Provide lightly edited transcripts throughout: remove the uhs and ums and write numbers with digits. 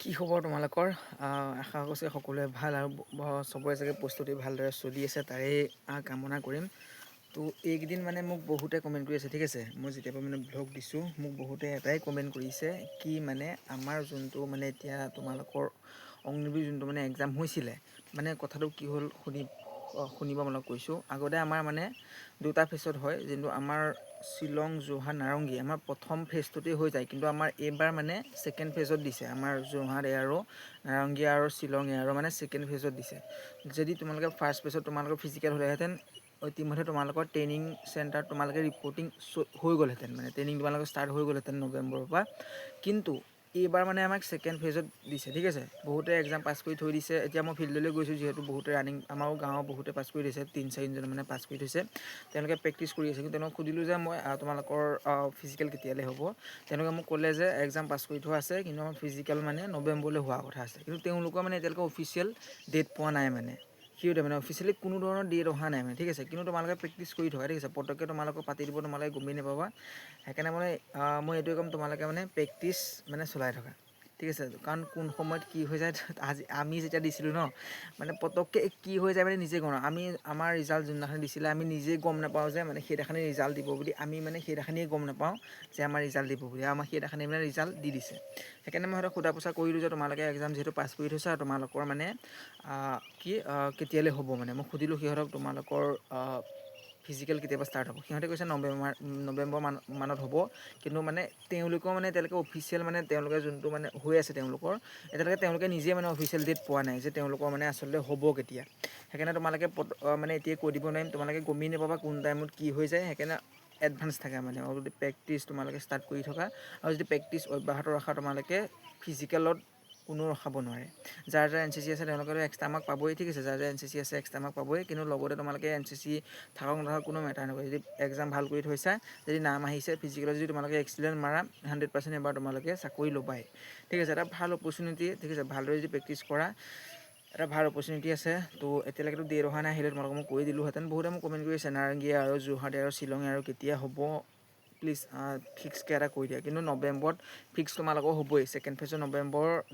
কি খবৰ তোমালোকৰ? আশা কৰিছোঁ সকলোৱে ভাল আৰু চবৰে চাগে প্ৰস্তুতি ভালদৰে চলি আছে তাৰেই কামনা কৰিম। তো এইকেইদিন মানে মোক বহুতে কমেণ্ট কৰি আছে, ঠিক আছে। মই যেতিয়াৰ পৰা মানে ব্লগ দিছোঁ মোক বহুতে এটাই কমেণ্ট কৰিছে কি মানে আমাৰ যোনটো মানে এতিয়া তোমালোকৰ অগ্নিবীৰ যোনটো মানে এক্সাম হৈছিলে, মানে কথাটো কি হ'ল শুনিব মানে কৈছোঁ। আগতে আমাৰ মানে দুটা ফেজত হয়, যোনটো আমাৰ শ্বিলং, যোৰহাট, নাৰেংগী আমাৰ প্ৰথম ফেজটোতেই হৈ যায়, কিন্তু আমাৰ এইবাৰ মানে ছেকেণ্ড ফেজত দিছে। আমাৰ যোৰহাট এয়াৰো, নাৰেংগী আৰু শ্বিলং এয়াৰো মানে ছেকেণ্ড ফেজত দিছে। যদি তোমালোকে ফাৰ্ষ্ট ফেজত তোমালোকৰ ফিজিকেল হ'লেহেঁতেন ইতিমধ্যে তোমালোকৰ ট্ৰেইনিং চেণ্টাৰ তোমালোকে ৰিপৰ্টিং হৈ গ'লহেঁতেন, মানে ট্ৰেইনিং তোমালোকৰ ষ্টাৰ্ট হৈ গ'লহেঁতেন নৱেম্বৰৰ পৰা। কিন্তু এইবাৰ মানে আমাক ছেকেণ্ড ফেজত দিছে, ঠিক আছে। বহুতে এক্সাম পাছ কৰি থৈ দিছে। এতিয়া মই ফিল্ডলৈ গৈছোঁ, যিহেতু বহুতে ৰানিং আমাৰো গাঁৱৰ বহুতে পাছ কৰি দিছে, 3-4জন মানে পাছ কৰি থৈছে। তেওঁলোকে প্ৰেক্টিছ কৰি আছে, কিন্তু তেওঁলোকক সুধিলোঁ যে মই তোমালোকৰ ফিজিকেল কেতিয়ালৈ হ'ব। তেওঁলোকে মোক ক'লে যে এক্সাম পাছ কৰি থোৱা আছে, কিন্তু আমাৰ ফিজিকেল মানে নৱেম্বৰলৈ হোৱাৰ কথা আছে। কিন্তু তেওঁলোকৰ মানে এতিয়ালৈকে অফিচিয়েল ডেট পোৱা নাই, মানে সিহঁতে মানে অফিচিয়েলি কোনো ধৰণৰ ডেট অহা নাই মানে, ঠিক আছে। কিন্তু তোমালোকে প্ৰেক্টিছ কৰি থকা, ঠিক আছে। পটককৈ তোমালোকক পাতি দিব, তোমালোকে গমেই নাপাবা। সেইকাৰণে মানে মই এইটোৱে ক'ম, তোমালোকে মানে প্ৰেক্টিছ মানে চলাই থকা, ঠিক আছে। কাৰণ কোন সময়ত কি হৈ যায়, আজি আমি যেতিয়া দিছিলোঁ ন, মানে পটককৈ কি হৈ যায় মানে নিজে গম নাপাওঁ। আমাৰ ৰিজাল্ট যোনদিনাখন দিছিলে আমি নিজেই গম নাপাওঁ যে মানে সেইদিনাখনি ৰিজাল্ট দিব বুলি। আমি মানে সেইদিনাখনিয়ে গম নাপাওঁ যে আমাৰ ৰিজাল্ট দিব বুলি, আমাৰ সেইদিনাখনি মানে ৰিজাল্ট দি দিছে। সেইকাৰণে মই সিহঁতক সোধা পোছা কৰিলোঁ যে তোমালোকে এক্সাম যিহেতু পাছ কৰি থৈছা, তোমালোকৰ মানে কেতিয়ালৈ হ'ব। মানে মই সুধিলোঁ সিহঁতক তোমালোকৰ ফিজিকেল কেতিয়াবা ষ্টাৰ্ট হ'ব। সিহঁতে কৈছে নৱেম্বৰ মানত হ'ব। কিন্তু মানে তেওঁলোকেও মানে এতিয়ালৈকে অফিচিয়েল মানে তেওঁলোকে যোনটো মানে হৈ আছে তেওঁলোকৰ, এতিয়ালৈকে তেওঁলোকে নিজে মানে অফিচিয়েল ডেট পোৱা নাই যে তেওঁলোকৰ মানে আচলতে হ'ব কেতিয়া। সেইকাৰণে তোমালোকে মানে এতিয়া কৈ দিব নোৱাৰিম, তোমালোকে গমেই নাপাবা কোন টাইমত কি হৈ যায়। সেইকাৰণে এডভান্স থাকে মানে, আৰু যদি প্ৰেক্টিছ তোমালোকে ষ্টাৰ্ট কৰি থকা, আৰু যদি প্ৰেক্টিছ অব্যাহত ৰখা, তোমালোকে ফিজিকেলত কোনো ৰখাব নোৱাৰে। যাৰ NCC আছে তেওঁলোকেতো এক্সট্ৰা মাৰ্ক পাবই, ঠিক আছে। যাৰ NCC আছে এক্সট্ৰা মাৰ্ক পাবই। কিন্তু লগতে তোমালোকে NCC থাকক নাথাকক কোনো মেটাৰ নকৰে। যদি এক্সাম ভাল কৰি থৈছা, যদি নাম আহিছে ফিজিকেলত, যদি তোমালোকে এক্সিলেণ্ট মাৰা 100% এবাৰ তোমালোকে চাকৰি ল'বাই, ঠিক আছে। এটা ভাল অপৰচুনিটি, ঠিক আছে। ভালদৰে যদি প্ৰেক্টিছ কৰা এটা ভাল অপৰচুনিটি আছে। তো এতিয়ালৈকেতো ডেট অহা নাই, আহিলে তোমালোকক মই কৈ দিলোঁহেঁতেন। বহুতে মোক কমেণ্ট কৰি আছে নাৰেংগী আৰু যোৰহাট আৰু শ্বিলং আৰু কেতিয়া হ'ব, প্লিজ ফিক্সকৈ এটা কৈ দিয়া। কিন্তু নৱেম্বৰত ফিক্স তোমালোকৰ হ'বই। ছেকেণ্ড ফেজৰ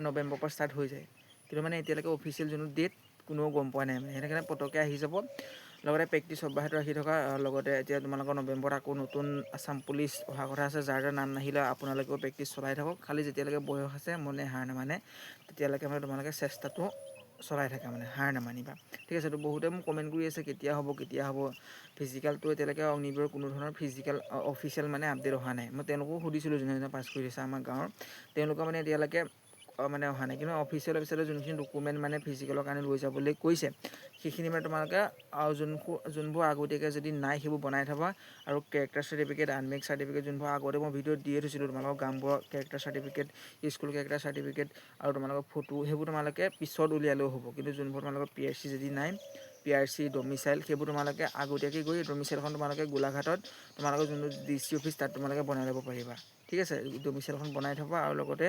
নৱেম্বৰৰ পৰা ষ্টাৰ্ট হৈ যায়। কিন্তু মানে এতিয়ালৈকে অফিচিয়েল যোনটো ডেট কোনেও গম পোৱা নাই মানে, সেইকাৰণে পটককৈ আহি যাব। লগতে প্ৰেক্টিছ অব্যাহত ৰাখি থকা, লগতে এতিয়া তোমালোকৰ নৱেম্বৰত আকৌ নতুন আছাম পুলিচ অহা কথা আছে। যাৰ নাম নাহিলে আপোনালোকেও প্ৰেক্টিছ চলাই থাকক। খালি যেতিয়ালৈকে বয়স আছে মনে হাৰ নামানে, তেতিয়ালৈকে মানে তোমালোকে চেষ্টাটো চলাই থাকা, মানে হাৰ নামানিবা, ঠিক আছে। তো বহুতে মোক কমেণ্ট কৰি আছে কেতিয়া হ'ব ফিজিকেলটো। এতিয়ালৈকে অগ্নিবীৰৰ কোনো ধৰণৰ ফিজিকেল অফিচিয়েল মানে আপডেট অহা নাই। মই তেওঁলোকো সুধিছিলোঁ যোনে যোনে পাছ কৰি দিছে আমাৰ গাঁৱৰ, তেওঁলোকৰ মানে এতিয়ালৈকে মানে অহা নাই। কিন্তু অফিচিয়েল যোনখিনি ডকুমেণ্ট মানে ফিজিকেলৰ কাৰণে লৈ যাবলৈ কৈছে, সেইখিনি মানে তোমালোকে যোনবোৰ আগতীয়াকৈ যদি নাই সেইবোৰ বনাই থ'বা। আৰু কেৰেক্টাৰ চাৰ্টিফিকেট, আনমেৰিক চাৰ্টিফিকেট যোনবোৰ আগতে মই ভিডিঅ'ত দিয়ে থৈছিলোঁ, তোমালোকৰ গাঁওবুঢ়াৰ character certificate, school character certificate আৰু তোমালোকৰ ফটো, সেইবোৰ তোমালোকে পিছত উলিয়ালেও হ'ব। কিন্তু যোনবোৰ তোমালোকৰ PRC যদি নাই, PRC ডমিচাইল, সেইবোৰ তোমালোকে আগতীয়াকৈ গৈ ডমিচাইলখন তোমালোকে গোলাঘাটত তোমালোকৰ যোনটো DC অফিচ তাত তোমালোকে বনাই ল'ব পাৰিবা, ঠিক আছে। ডমিচাইলখন বনাই থ'বা। আৰু লগতে